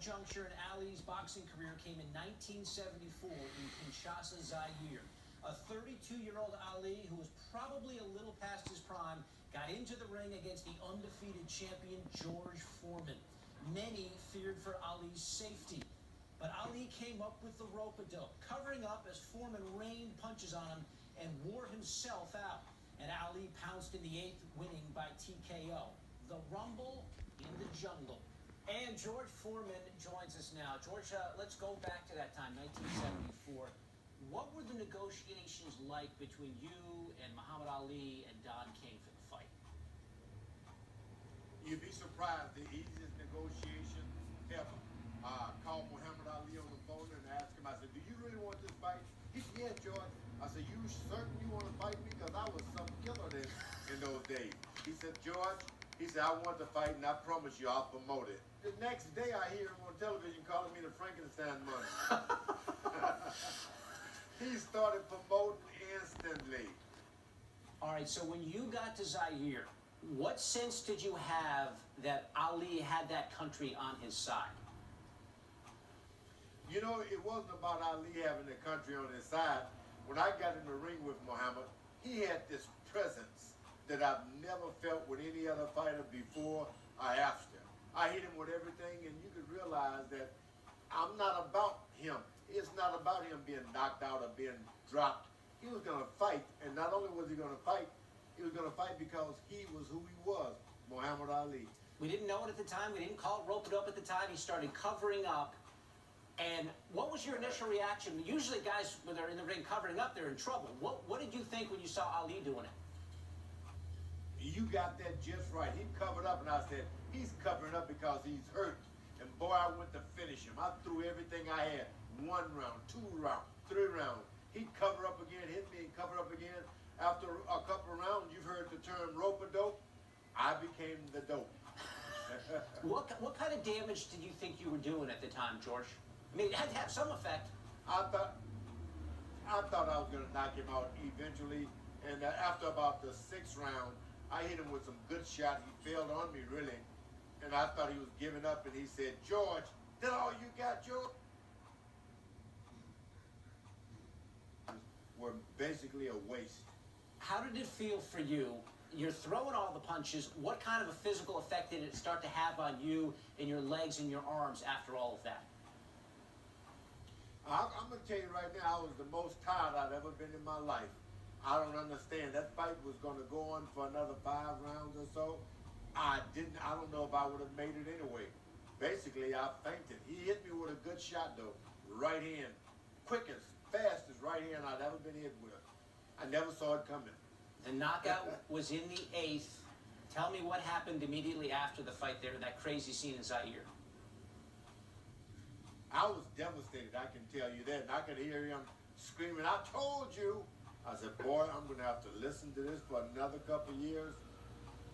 juncture in Ali's boxing career came in 1974 in Kinshasa, Zaire. A 32-year-old Ali, who was probably a little past his prime, got into the ring against the undefeated champion George Foreman. Many feared for Ali's safety, but Ali came up with the rope-a-dope, covering up as Foreman rained punches on him and wore himself out. And Ali pounced in the 8th, winning by TKO. The Rumble in the Jungle. And George Foreman joins us now. George, let's go back to that time, 1974. What were the negotiations like between you and Muhammad Ali and Don King for the fight? You'd be surprised, the easiest negotiation ever. I called Muhammad Ali on the phone and asked him, I said, do you really want this fight? He said, yeah, George. I said, you certain you want to fight me? Because I was some killer in those days. He said, George, he said, I want to fight and I promise you I'll promote it. The next day I hear him on television calling me the Frankenstein money. He started promoting instantly. All right, so when you got to Zaire, what sense did you have that Ali had that country on his side? You know, it wasn't about Ali having the country on his side. When I got in the ring with Muhammad, he had this presence that I've never felt with any other fighter before or after. I hit him with everything, and you could realize that I'm not about him. It's not about him being knocked out or being dropped. He was going to fight, and not only was he going to fight, he was going to fight because he was who he was, Muhammad Ali. We didn't know it at the time. We didn't call it rope-a-dope at the time. He started covering up. And what was your initial reaction? Usually guys, when they're in the ring covering up, they're in trouble. What did you think when you saw Ali doing it? You got that just right. He covered up, and I said, he's covering up because he's hurt. And boy, I went to finish him. I threw everything I had. 1 round, 2 rounds, 3 rounds. He'd cover up again, hit me, and cover up again. After a couple of rounds, you've heard the term rope-a-dope. I became the dope. What kind of damage did you think you were doing at the time, George? I mean, it had to have some effect. I thought I was going to knock him out eventually. And after about the 6th round, I hit him with some good shots. He failed on me, really. And I thought he was giving up, and he said, George, that all you got, George? Were basically a waste. How did it feel for you? You're throwing all the punches. What kind of a physical effect did it start to have on you and your legs and your arms after all of that? I'm going to tell you right now, I was the most tired I've ever been in my life. I don't understand. That fight was going to go on for another 5 rounds or so. I don't know if I would have made it anyway. Basically, I fainted. He hit me with a good shot, though. Right hand. Quickest, fastest right hand I'd ever been hit with. I never saw it coming. The knockout was in the 8th. Tell me what happened immediately after the fight there, that crazy scene in Zaire. I was devastated, I can tell you that. And I could hear him screaming, I told you. I said, boy, I'm going to have to listen to this for another couple of years.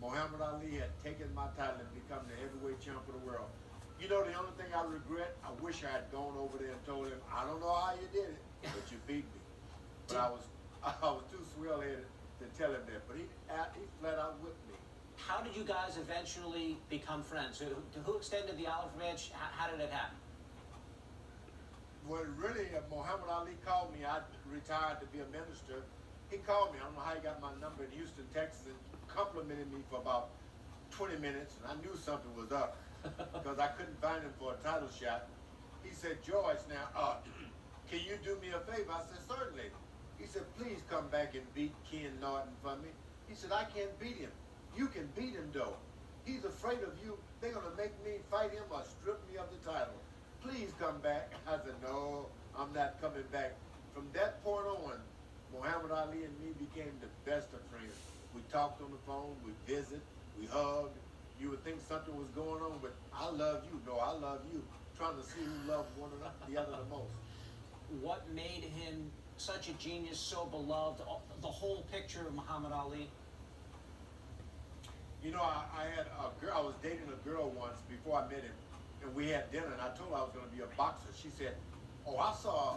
Muhammad Ali had taken my title and become the heavyweight champ of the world. You know, the only thing I regret, I wish I had gone over there and told him, I don't know how you did it, but you beat me. But I was too swell-headed to tell him that. But he flat out whipped me. How did you guys eventually become friends? Who extended the olive branch? How did it happen? Well, really, Muhammad Ali called me. I retired to be a minister. He called me. I don't know how he got my number in Houston, Texas, and complimented me for about 20 minutes. And I knew something was up because I couldn't find him for a title shot. He said, George, now, can you do me a favor? I said, certainly. He said, please come back and beat Ken Norton for me. He said, I can't beat him. You can beat him, though. He's afraid of you. They're going to make me fight him or strip me of the title. Please come back. I said, no, I'm not coming back. From that point on, Muhammad Ali and me became the best of friends. We talked on the phone, we visit, we hugged. You would think something was going on, but I love you. No, I love you. Trying to see who loved one another, the other the most. What made him such a genius, so beloved, the whole picture of Muhammad Ali? You know, I had a girl, I was dating a girl once before I met him. And we had dinner, and I told her I was going to be a boxer. She said, oh, I saw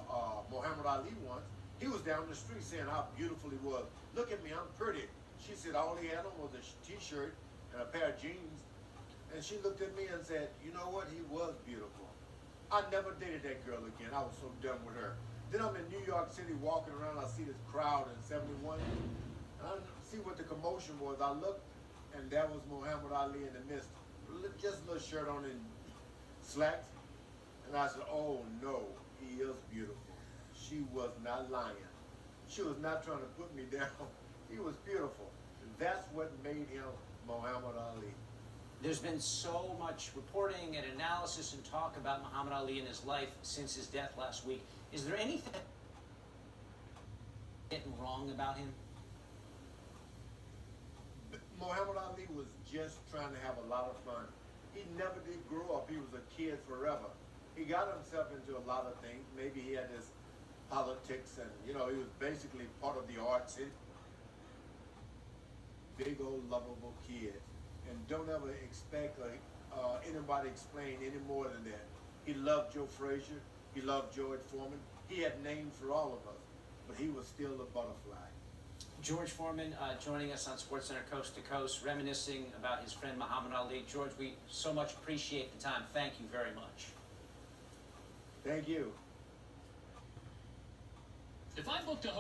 Muhammad Ali once. He was down the street saying how beautiful he was. Look at me, I'm pretty. She said all he had on was a T-shirt and a pair of jeans. And she looked at me and said, you know what? He was beautiful. I never dated that girl again. I was so done with her. Then I'm in New York City walking around. I see this crowd in 71. And I see what the commotion was. I looked, and that was Muhammad Ali in the midst. Just a little shirt on and slacks. And I said, oh no, he is beautiful. She was not lying. She was not trying to put me down. He was beautiful. That's what made him Muhammad Ali. There's been so much reporting and analysis and talk about Muhammad Ali and his life since his death last week. Is there anything getting wrong about him? Muhammad Ali was just trying to have a lot of fun. He never did grow up. He was a kid forever. He got himself into a lot of things. Maybe he had his politics, and he was basically part of the arts. Big old lovable kid, and don't ever expect anybody explain any more than that. He loved Joe Frazier. He loved George Foreman. He had names for all of us, but he was still a butterfly. George Foreman joining us on SportsCenter Coast to Coast, reminiscing about his friend Muhammad Ali. George, we so much appreciate the time. Thank you very much. Thank you. If I booked a